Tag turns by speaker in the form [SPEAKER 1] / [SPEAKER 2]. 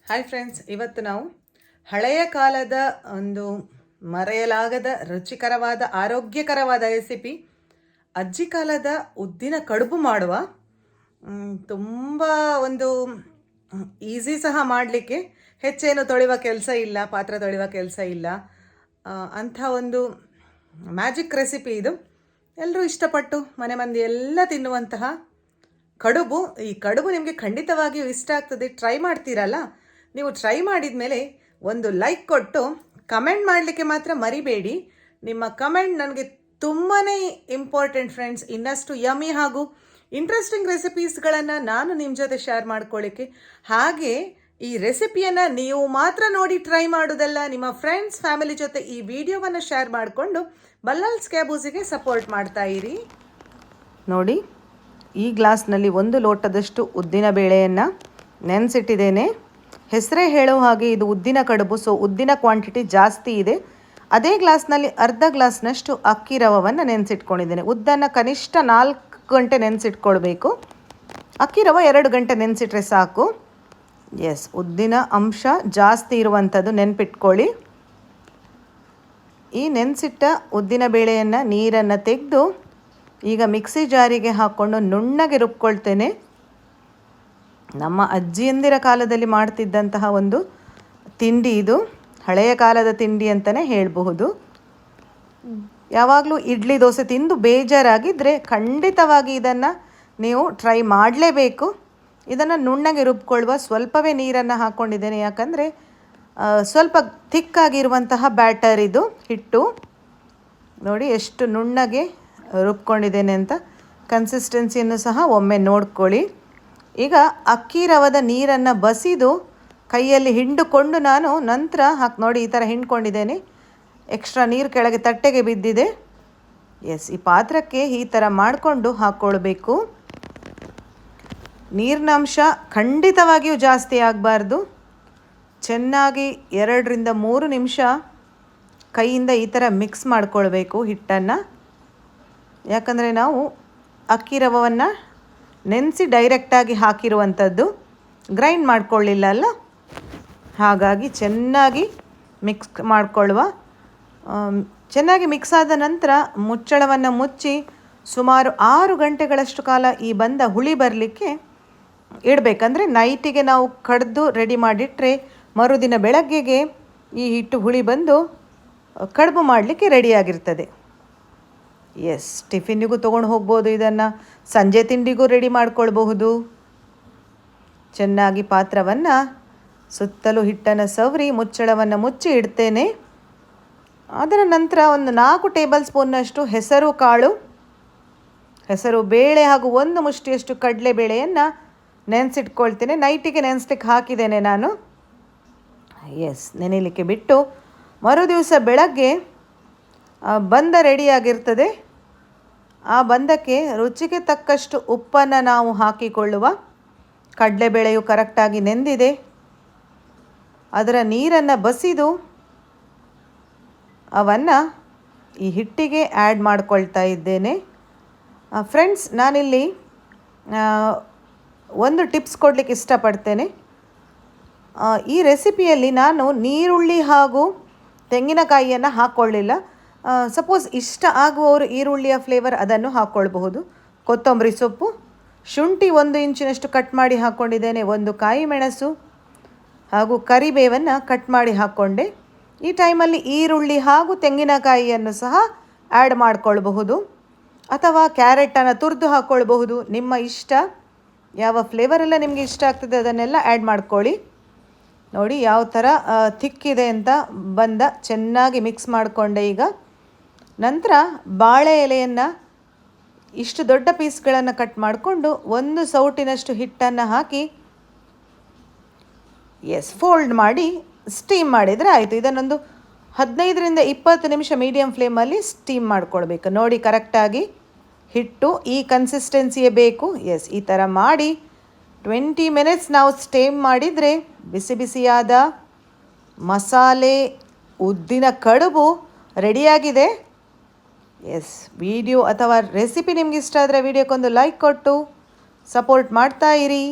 [SPEAKER 1] Hi friends, ಇವತ್ತು ನಾವು ಹಳೆಯ ಕಾಲದ ಒಂದು ಮರೆಯಲಾಗದ ರುಚಿಕರವಾದ ಆರೋಗ್ಯಕರವಾದ ರೆಸಿಪಿ ಅಜ್ಜಿ ಕಾಲದ ಉದ್ದಿನ ಕಡುಬು ಮಾಡುವ. ತುಂಬ ಒಂದು ಈಸಿ ಸಹ ಮಾಡಲಿಕ್ಕೆ, ಹೆಚ್ಚೇನು ತೊಳೆಯುವ ಕೆಲಸ ಇಲ್ಲ, ಪಾತ್ರೆ ತೊಳೆಯುವ ಕೆಲಸ ಇಲ್ಲ. ಅಂಥ ಒಂದು ಮ್ಯಾಜಿಕ್ ರೆಸಿಪಿ ಇದು. ಎಲ್ಲರೂ ಇಷ್ಟಪಟ್ಟು ಮನೆ ಮಂದಿ ಎಲ್ಲ ತಿನ್ನುವಂತಹ ಕಡುಬು. ಈ ಕಡುಬು ನಿಮಗೆ ಖಂಡಿತವಾಗಿಯೂ ಇಷ್ಟ ಆಗ್ತದೆ. ಟ್ರೈ ಮಾಡ್ತೀರಲ್ಲ? ನೀವು ಟ್ರೈ ಮಾಡಿದ ಮೇಲೆ ಒಂದು ಲೈಕ್ ಕೊಟ್ಟು ಕಮೆಂಟ್ ಮಾಡಲಿಕ್ಕೆ ಮಾತ್ರ ಮರಿಬೇಡಿ. ನಿಮ್ಮ ಕಮೆಂಟ್ ನನಗೆ ತುಂಬಾ ಇಂಪಾರ್ಟೆಂಟ್ ಫ್ರೆಂಡ್ಸ್. ಇನ್ನಷ್ಟು ಯಮ್ಮಿ ಹಾಗೂ ಇಂಟ್ರೆಸ್ಟಿಂಗ್ ರೆಸಿಪೀಸ್ಗಳನ್ನು ನಾನು ನಿಮ್ಮ ಜೊತೆ ಶೇರ್ ಮಾಡ್ಕೊಳ್ಳಿಕ್ಕೆ. ಹಾಗೆ ಈ ರೆಸಿಪಿಯನ್ನು ನೀವು ಮಾತ್ರ ನೋಡಿ ಟ್ರೈ ಮಾಡೋದಲ್ಲ, ನಿಮ್ಮ ಫ್ರೆಂಡ್ಸ್ ಫ್ಯಾಮಿಲಿ ಜೊತೆ ಈ ವಿಡಿಯೋವನ್ನು ಶೇರ್ ಮಾಡಿಕೊಂಡು ಬಲ್ಲಾಲ್ಸ್ ಕ್ಯಾಬೂಸಿಗೆ ಸಪೋರ್ಟ್ ಮಾಡ್ತಾ ಇರಿ. ನೋಡಿ, ಈ ಗ್ಲಾಸ್ನಲ್ಲಿ 1 ಲೋಟದಷ್ಟು ಉದ್ದಿನ ಬೇಳೆಯನ್ನು ನೆನೆಸಿಟ್ಟಿದ್ದೇನೆ. ಹೆಸರೇ ಹೇಳೋ ಹಾಗೆ ಇದು ಉದ್ದಿನ ಕಡುಬು, ಸೊ ಉದ್ದಿನ ಕ್ವಾಂಟಿಟಿ ಜಾಸ್ತಿ ಇದೆ. ಅದೇ ಗ್ಲಾಸ್ನಲ್ಲಿ ಅರ್ಧ ಗ್ಲಾಸ್ನಷ್ಟು ಅಕ್ಕಿ ರವವನ್ನು ನೆನೆಸಿಟ್ಕೊಂಡಿದ್ದೇನೆ. ಉದ್ದನ್ನು ಕನಿಷ್ಠ 4 ಗಂಟೆ ನೆನೆಸಿಟ್ಕೊಳ್ಬೇಕು. ಅಕ್ಕಿ ರವೆ 2 ಗಂಟೆ ನೆನೆಸಿಟ್ರೆ ಸಾಕು. ಎಸ್, ಉದ್ದಿನ ಅಂಶ ಜಾಸ್ತಿ ಇರುವಂಥದ್ದು ನೆನಪಿಟ್ಕೊಳ್ಳಿ. ಈ ನೆನೆಸಿಟ್ಟ ಉದ್ದಿನ ಬೇಳೆಯನ್ನು ನೀರನ್ನು ತೆಗೆದು ಈಗ ಮಿಕ್ಸಿ ಜಾರಿಗೆ ಹಾಕ್ಕೊಂಡು ನುಣ್ಣಗೆ ರುಬ್ಕೊಳ್ತೇನೆ. ನಮ್ಮ ಅಜ್ಜಿಯಂದಿರ ಕಾಲದಲ್ಲಿ ಮಾಡ್ತಿದ್ದಂತಹ ಒಂದು ತಿಂಡಿ ಇದು. ಹಳೆಯ ಕಾಲದ ತಿಂಡಿ ಅಂತಲೇ ಹೇಳಬಹುದು. ಯಾವಾಗಲೂ ಇಡ್ಲಿ ದೋಸೆ ತಿಂದು ಬೇಜಾರಾಗಿದ್ದರೆ ಖಂಡಿತವಾಗಿ ಇದನ್ನು ನೀವು ಟ್ರೈ ಮಾಡಲೇಬೇಕು. ಇದನ್ನು ನುಣ್ಣಗೆ ರುಬ್ಕೊಳ್ಳುವ. ಸ್ವಲ್ಪವೇ ನೀರನ್ನು ಹಾಕ್ಕೊಂಡಿದ್ದೇನೆ, ಯಾಕಂದರೆ ಸ್ವಲ್ಪ ಥಿಕ್ಕಾಗಿರುವಂತಹ ಬ್ಯಾಟರ್ ಇದು ಹಿಟ್ಟು. ನೋಡಿ ಎಷ್ಟು ನುಣ್ಣಗೆ ರುಬ್ಕೊಂಡಿದ್ದೇನೆ ಅಂತ. ಕನ್ಸಿಸ್ಟೆನ್ಸಿಯನ್ನು ಸಹ ಒಮ್ಮೆ ನೋಡ್ಕೊಳ್ಳಿ. ಈಗ ಅಕ್ಕಿ ರವದ ನೀರನ್ನು ಬಸಿದು ಕೈಯಲ್ಲಿ ಹಿಂಡಿಕೊಂಡು ನಾನು ನಂತರ ನೋಡಿ ಈ ಥರ ಹಿಂಡ್ಕೊಂಡಿದ್ದೇನೆ. ಎಕ್ಸ್ಟ್ರಾ ನೀರು ಕೆಳಗೆ ತಟ್ಟೆಗೆ ಬಿದ್ದಿದೆ. ಎಸ್, ಈ ಪಾತ್ರಕ್ಕೆ ಈ ಥರ ಮಾಡಿಕೊಂಡು ಹಾಕ್ಕೊಳ್ಬೇಕು. ನೀರಿನ ಅಂಶ ಖಂಡಿತವಾಗಿಯೂ ಜಾಸ್ತಿ ಆಗಬಾರ್ದು. ಚೆನ್ನಾಗಿ 2 ರಿಂದ 3 ನಿಮಿಷ ಕೈಯಿಂದ ಈ ಥರ ಮಿಕ್ಸ್ ಮಾಡ್ಕೊಳ್ಬೇಕು ಹಿಟ್ಟನ್ನು. ಯಾಕಂದರೆ ನಾವು ಅಕ್ಕಿ ರವವನ್ನು ನೆನೆಸಿ ಡೈರೆಕ್ಟಾಗಿ ಹಾಕಿರುವಂಥದ್ದು, ಗ್ರೈಂಡ್ ಮಾಡ್ಕೊಳ್ಳಿಲ್ಲ ಅಲ್ಲ, ಹಾಗಾಗಿ ಚೆನ್ನಾಗಿ ಮಿಕ್ಸ್ ಮಾಡಿಕೊಳ್ಳುವ. ಚೆನ್ನಾಗಿ ಮಿಕ್ಸ್ ಆದ ನಂತರ ಮುಚ್ಚಳವನ್ನು ಮುಚ್ಚಿ ಸುಮಾರು 6 ಗಂಟೆಗಳಷ್ಟು ಕಾಲ ಈ ಬಂದ ಹುಳಿ ಬರಲಿಕ್ಕೆ ಇಡಬೇಕಂದ್ರೆ ನೈಟಿಗೆ ನಾವು ಕಡ್ದು ರೆಡಿ ಮಾಡಿಟ್ರೆ ಮರುದಿನ ಬೆಳಗ್ಗೆಗೆ ಈ ಹಿಟ್ಟು ಹುಳಿ ಬಂದು ಕಡುಬು ಮಾಡಲಿಕ್ಕೆ ರೆಡಿಯಾಗಿರ್ತದೆ. ಎಸ್, ಟಿಫಿನ್ನಿಗೂ ತೊಗೊಂಡು ಹೋಗ್ಬೋದು. ಇದನ್ನು ಸಂಜೆ ತಿಂಡಿಗೂ ರೆಡಿ ಮಾಡ್ಕೊಳ್ಬಹುದು. ಚೆನ್ನಾಗಿ ಪಾತ್ರವನ್ನು ಸುತ್ತಲೂ ಹಿಟ್ಟನ್ನು ಸವರಿ ಮುಚ್ಚಳವನ್ನು ಮುಚ್ಚಿ ಇಡ್ತೇನೆ. ಅದರ ನಂತರ ಒಂದು 4 ಟೇಬಲ್ ಸ್ಪೂನ್ನಷ್ಟು ಹೆಸರು ಕಾಳು, ಹೆಸರು ಬೇಳೆ ಹಾಗೂ 1 ಮುಷ್ಟಿಯಷ್ಟು ಕಡಲೆಬೇಳೆಯನ್ನು ನೆನೆಸಿಟ್ಕೊಳ್ತೇನೆ. ನೈಟಿಗೆ ನೆನೆಸ್ಲಿಕ್ಕೆ ಹಾಕಿದ್ದೇನೆ ನಾನು. ಎಸ್, ನೆನೆಯಲಿಕ್ಕೆ ಬಿಟ್ಟು ಮರುದಿವಸ ಬೆಳಗ್ಗೆ ಬಂದ ರೆಡಿಯಾಗಿರ್ತದೆ. ಆ ಬಂದಕ್ಕೆ ರುಚಿಗೆ ತಕ್ಕಷ್ಟು ಉಪ್ಪನ್ನು ನಾವು ಹಾಕಿಕೊಳ್ಳುವ. ಕಡಲೆಬೇಳೆಯು ಕರೆಕ್ಟಾಗಿ ನೆಂದಿದೆ. ಅದರ ನೀರನ್ನು ಬಸಿದು ಅವನ್ನು ಈ ಹಿಟ್ಟಿಗೆ ಆ್ಯಡ್ ಮಾಡ್ಕೊಳ್ತಾ ಇದ್ದೇನೆ. ಫ್ರೆಂಡ್ಸ್, ನಾನಿಲ್ಲಿ ಒಂದು ಟಿಪ್ಸ್ ಕೊಡಲಿಕ್ಕೆ ಇಷ್ಟಪಡ್ತೇನೆ. ಈ ರೆಸಿಪಿಯಲ್ಲಿ ನಾನು ನೀರುಳ್ಳಿ ಹಾಗೂ ತೆಂಗಿನಕಾಯಿಯನ್ನು ಹಾಕ್ಕೊಳ್ಳಿಲ್ಲ. ಸಪೋಸ್ ಇಷ್ಟ ಆಗುವವರು ಈರುಳ್ಳಿಯ ಫ್ಲೇವರ್ ಅದನ್ನು ಹಾಕ್ಕೊಳ್ಬಹುದು. ಕೊತ್ತಂಬರಿ ಸೊಪ್ಪು, ಶುಂಠಿ 1 ಇಂಚಿನಷ್ಟು ಕಟ್ ಮಾಡಿ ಹಾಕ್ಕೊಂಡಿದ್ದೇನೆ. 1 ಕಾಯಿ ಮೆಣಸು ಹಾಗೂ ಕರಿಬೇವನ್ನು ಕಟ್ ಮಾಡಿ ಹಾಕ್ಕೊಂಡೆ. ಈ ಟೈಮಲ್ಲಿ ಈರುಳ್ಳಿ ಹಾಗೂ ತೆಂಗಿನಕಾಯಿಯನ್ನು ಸಹ ಆ್ಯಡ್ ಮಾಡ್ಕೊಳ್ಬಹುದು, ಅಥವಾ ಕ್ಯಾರೆಟನ್ನು ತುರಿದು ಹಾಕ್ಕೊಳ್ಬಹುದು. ನಿಮ್ಮ ಇಷ್ಟ, ಯಾವ ಫ್ಲೇವರೆಲ್ಲ ನಿಮಗೆ ಇಷ್ಟ ಆಗ್ತದೆ ಅದನ್ನೆಲ್ಲ ಆ್ಯಡ್ ಮಾಡ್ಕೊಳ್ಳಿ. ನೋಡಿ ಯಾವ ಥರ ಥಿಕ್ಕಿದೆ ಅಂತ ಬಂದ. ಚೆನ್ನಾಗಿ ಮಿಕ್ಸ್ ಮಾಡಿಕೊಂಡೆ. ಈಗ ನಂತರ ಬಾಳೆ ಎಲೆಯನ್ನು ಇಷ್ಟು ದೊಡ್ಡ ಪೀಸ್ಗಳನ್ನು ಕಟ್ ಮಾಡಿಕೊಂಡು 1 ಸೌಟಿನಷ್ಟು ಹಿಟ್ಟನ್ನು ಹಾಕಿ ಫೋಲ್ಡ್ ಮಾಡಿ ಸ್ಟೀಮ್ ಮಾಡಿದರೆ ಆಯಿತು. ಇದನ್ನೊಂದು 15 ರಿಂದ 20 ನಿಮಿಷ ಮೀಡಿಯಮ್ ಫ್ಲೇಮಲ್ಲಿ ಸ್ಟೀಮ್ ಮಾಡ್ಕೊಳ್ಬೇಕು. ನೋಡಿ, ಕರೆಕ್ಟಾಗಿ ಹಿಟ್ಟು ಈ ಕನ್ಸಿಸ್ಟೆನ್ಸಿಯೇ ಬೇಕು. ಎಸ್, ಈ ಥರ ಮಾಡಿ 20 ಮಿನಿಟ್ಸ್ ನಾವು ಸ್ಟೀಮ್ ಮಾಡಿದರೆ ಬಿಸಿ ಬಿಸಿಯಾದ ಮಸಾಲೆ ಉದ್ದಿನ ಕಡುಬು ರೆಡಿಯಾಗಿದೆ. ಎಸ್, ವಿಡಿಯೋ ಅಥವಾ ರೆಸಿಪಿ ನಿಮ್ಗೆ ಇಷ್ಟ ಆದರೆ ವಿಡಿಯೋಕ್ಕೊಂದು ಲೈಕ್ ಕೊಟ್ಟು ಸಪೋರ್ಟ್ ಮಾಡ್ತಾ ಇರಿ.